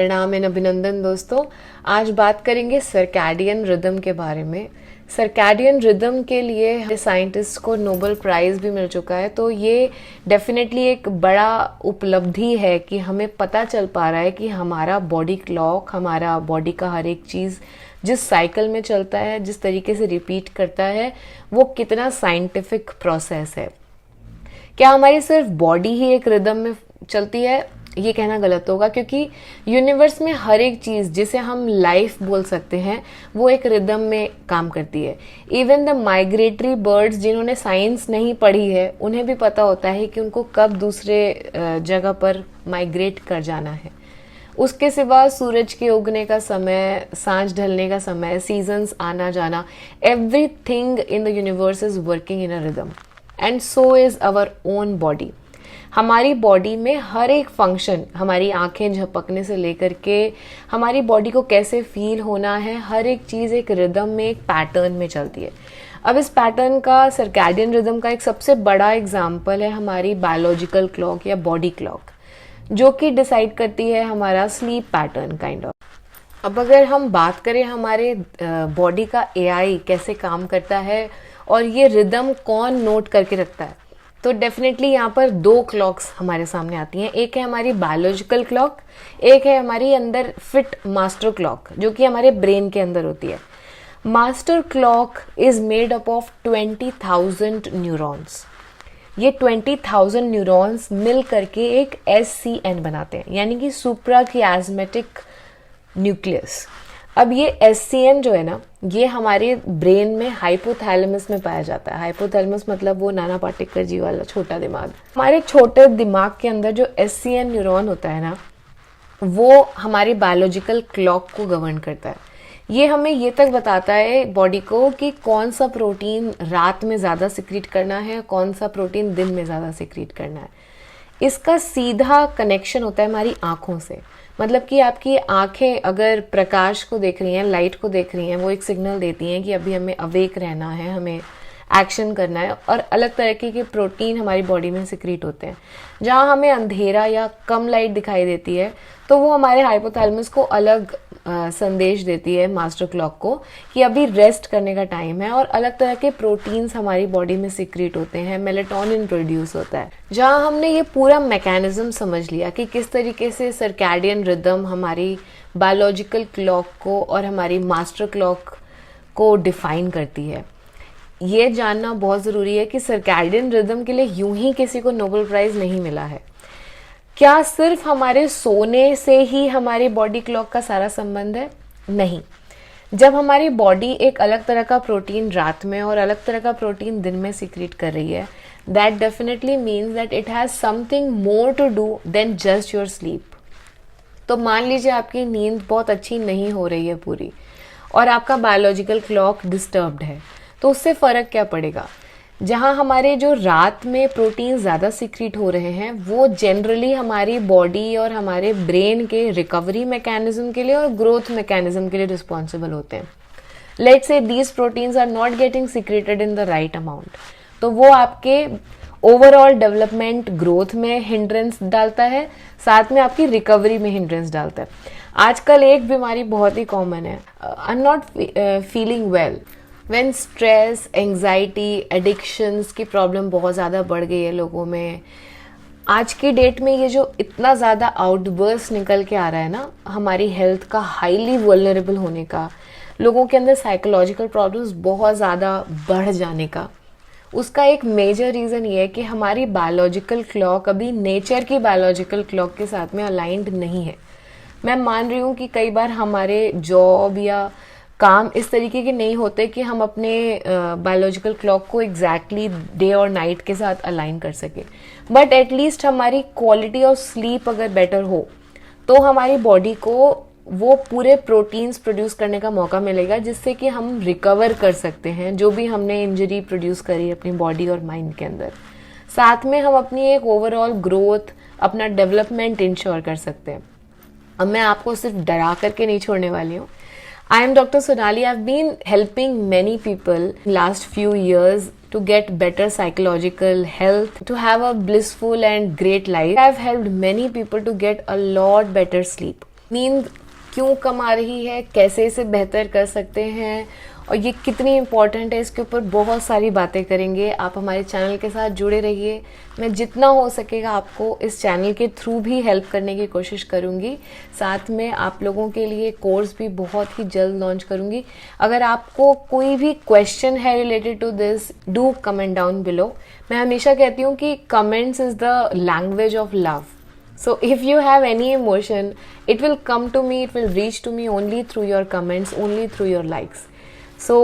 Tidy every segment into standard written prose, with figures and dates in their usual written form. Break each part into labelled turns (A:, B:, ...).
A: प्रणाम एंड अभिनंदन दोस्तों। आज बात करेंगे सर्कैडियन रिदम के बारे में। सर्कैडियन रिदम के लिए साइंटिस्ट को नोबेल प्राइज भी मिल चुका है, तो ये डेफिनेटली एक बड़ा उपलब्धि है कि हमें पता चल पा रहा है कि हमारा बॉडी क्लॉक, हमारा बॉडी का हर एक चीज़ जिस साइकिल में चलता है, जिस तरीके से रिपीट करता है, वो कितना साइंटिफिक प्रोसेस है। क्या हमारी सिर्फ बॉडी ही एक रिदम में चलती है? ये कहना गलत होगा, क्योंकि यूनिवर्स में हर एक चीज जिसे हम लाइफ बोल सकते हैं वो एक रिदम में काम करती है। इवन द माइग्रेटरी बर्ड्स जिन्होंने साइंस नहीं पढ़ी है, उन्हें भी पता होता है कि उनको कब दूसरे जगह पर माइग्रेट कर जाना है। उसके सिवा सूरज के उगने का समय, सांझ ढलने का समय, सीजन्स आना जाना, everything in the universe is working in a rhythm and so is our own body. हमारी बॉडी में हर एक फंक्शन, हमारी आंखें झपकने से लेकर के हमारी बॉडी को कैसे फील होना है, हर एक चीज़ एक रिदम में, एक पैटर्न में चलती है। अब इस पैटर्न का, सर्कैडियन रिदम का एक सबसे बड़ा एग्जाम्पल है हमारी बायोलॉजिकल क्लॉक या बॉडी क्लॉक, जो कि डिसाइड करती है हमारा स्लीप पैटर्न काइंड ऑफ। अब अगर हम बात करें हमारे बॉडी का एआई कैसे काम करता है और ये रिदम कौन नोट करके रखता है, तो डेफिनेटली यहाँ पर दो क्लॉक्स हमारे सामने आती हैं। एक है हमारी बायोलॉजिकल क्लॉक, एक है हमारी अंदर फिट मास्टर क्लॉक, जो कि हमारे ब्रेन के अंदर होती है। Master clock is made up of 20,000 neurons. ये 20,000 न्यूरॉन्स मिल करके एक SCN बनाते हैं, यानी कि सुप्रा कियास्मेटिक न्यूक्लियस। अब ये SCN जो है ना, ये हमारे ब्रेन में हाइपोथैलेमस में पाया जाता है। हाइपोथैलेमस मतलब वो नाना पाटेकर जी वाला छोटा दिमाग। हमारे छोटे दिमाग के अंदर जो SCN न्यूरॉन होता है ना, वो हमारी बायोलॉजिकल क्लॉक को गवर्न करता है। ये हमें ये तक बताता है बॉडी को कि कौन सा प्रोटीन रात में ज़्यादा सिक्रीट करना है, कौन सा प्रोटीन दिन में ज़्यादा सिक्रीट करना है। इसका सीधा कनेक्शन होता है हमारी आँखों से। मतलब कि आपकी आंखें अगर प्रकाश को देख रही हैं, लाइट को देख रही हैं, वो एक सिग्नल देती हैं कि अभी हमें अवेक रहना है, हमें एक्शन करना है। और अलग तरीके के प्रोटीन हमारी बॉडी में सिक्रीट होते हैं। जहाँ हमें अंधेरा या कम लाइट दिखाई देती है, तो वो हमारे हाइपोथैलेमस को अलग संदेश देती है, मास्टर क्लॉक को, कि अभी रेस्ट करने का टाइम है। और अलग तरह के प्रोटीन्स हमारी बॉडी में सिक्रीट होते हैं, मेलेटोनिन प्रोड्यूस होता है। जहाँ हमने ये पूरा मैकेनिज्म समझ लिया कि किस तरीके से सर्कैडियन रिदम हमारी बायोलॉजिकल क्लॉक को और हमारी मास्टर क्लॉक को डिफाइन करती है, ये जानना बहुत ज़रूरी है कि सर्कैडियन रिदम के लिए यूं ही किसी को नोबेल प्राइज़ नहीं मिला है। क्या सिर्फ हमारे सोने से ही हमारी बॉडी क्लॉक का सारा संबंध है? नहीं। जब हमारी बॉडी एक अलग तरह का प्रोटीन रात में और अलग तरह का प्रोटीन दिन में सीक्रेट कर रही है, that definitely means that it has something more to do than just your sleep. तो मान लीजिए आपकी नींद बहुत अच्छी नहीं हो रही है पूरी, और आपका बायोलॉजिकल क्लॉक डिस्टर्ब्ड है, तो उससे फ़र्क क्या पड़ेगा? जहाँ हमारे जो रात में प्रोटीन ज़्यादा सिक्रीट हो रहे हैं, वो जनरली हमारी बॉडी और हमारे ब्रेन के रिकवरी मैकेनिज्म के लिए और ग्रोथ मैकेनिज्म के लिए रिस्पॉन्सिबल होते हैं। Let's say these proteins are not getting secreted in the right amount, तो वो आपके ओवरऑल डेवलपमेंट, ग्रोथ में हिंड्रेंस डालता है, साथ में आपकी रिकवरी में हिंड्रेंस डालता है। आजकल एक बीमारी बहुत ही कॉमन है, I am not feeling well. When stress, anxiety, addictions की प्रॉब्लम बहुत ज़्यादा बढ़ गई है लोगों में। आज की डेट में ये जो इतना ज़्यादा आउटबर्स्ट निकल के आ रहा है ना, हमारी हेल्थ का हाईली वल्नरेबल होने का, लोगों के अंदर साइकोलॉजिकल प्रॉब्लम्स बहुत ज़्यादा बढ़ जाने का, उसका एक मेजर रीज़न ये है कि हमारी बायोलॉजिकल क्लॉक अभी नेचर की बायोलॉजिकल क्लॉक के साथ में अलाइंड नहीं है। मैं मान रही हूँ कि कई बार हमारे जॉब या काम इस तरीके के नहीं होते कि हम अपने बायोलॉजिकल क्लॉक को एग्जैक्टली डे और नाइट के साथ अलाइन कर सके, बट एटलीस्ट हमारी क्वालिटी ऑफ स्लीप अगर बेटर हो, तो हमारी बॉडी को वो पूरे प्रोटीन्स प्रोड्यूस करने का मौका मिलेगा, जिससे कि हम रिकवर कर सकते हैं जो भी हमने इंजरी प्रोड्यूस करी अपनी बॉडी और माइंड के अंदर। साथ में हम अपनी एक ओवरऑल ग्रोथ, अपना डेवलपमेंट इंश्योर कर सकते हैं। अब मैं आपको सिर्फ डरा करके नहीं छोड़ने वाली हूँ। I am Dr. Sonali. I've been helping many people last few years to get better psychological health, to have a blissful and great life. I've helped many people to get a lot better sleep. नींद क्यों कम आ रही है, कैसे इसे बेहतर कर सकते हैं और ये कितनी इम्पॉर्टेंट है, इसके ऊपर बहुत सारी बातें करेंगे। आप हमारे चैनल के साथ जुड़े रहिए। मैं जितना हो सकेगा आपको इस चैनल के थ्रू भी हेल्प करने की कोशिश करूँगी। साथ में आप लोगों के लिए कोर्स भी बहुत ही जल्द लॉन्च करूँगी। अगर आपको कोई भी क्वेश्चन है related to this, do comment down below. मैं हमेशा कहती हूँ कि comments is the language of love. So if you have any emotion, it will come to me, it will reach to me only through your comments, only through your likes. So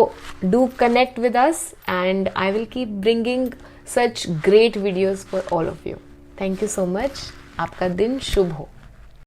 A: do connect with us and I will keep bringing such great videos for all of you. Thank you so much. आपका दिन शुभ हो.